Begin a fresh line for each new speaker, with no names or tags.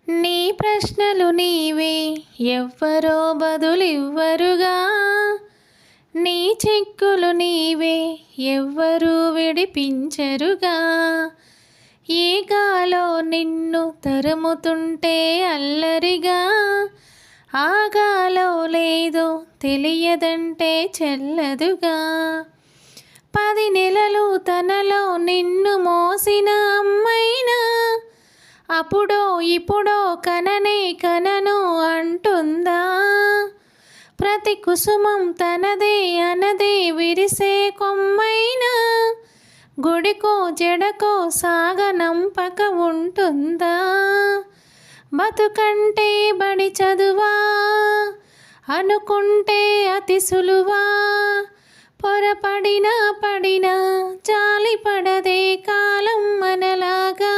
నీ ప్రశ్నలు నీవే ఎవ్వరో బదులివ్వరుగా, నీ చిక్కులు నీవే ఎవ్వరూ విడిపించరుగా. ఏ గాలో నిన్ను తరుముతుంటే అల్లరిగా, ఆగాలో లేదో తెలియదంటే చెల్లదుగా. 10 నెలలు తనలో నిన్ను మోసిన అమ్మైనా, అప్పుడో ఇప్పుడో కననే కనను అంటుందా. ప్రతి కుసుమం తనదే అనదే విరిసే కొమ్మైనా, గుడికో జడకో సాగనంపక ఉంటుందా. బతుకంటే బడి చదువా అనుకుంటే అతి సులువా, పొరపడినా పడినా జాలి పడదే కాలం మనలాగా.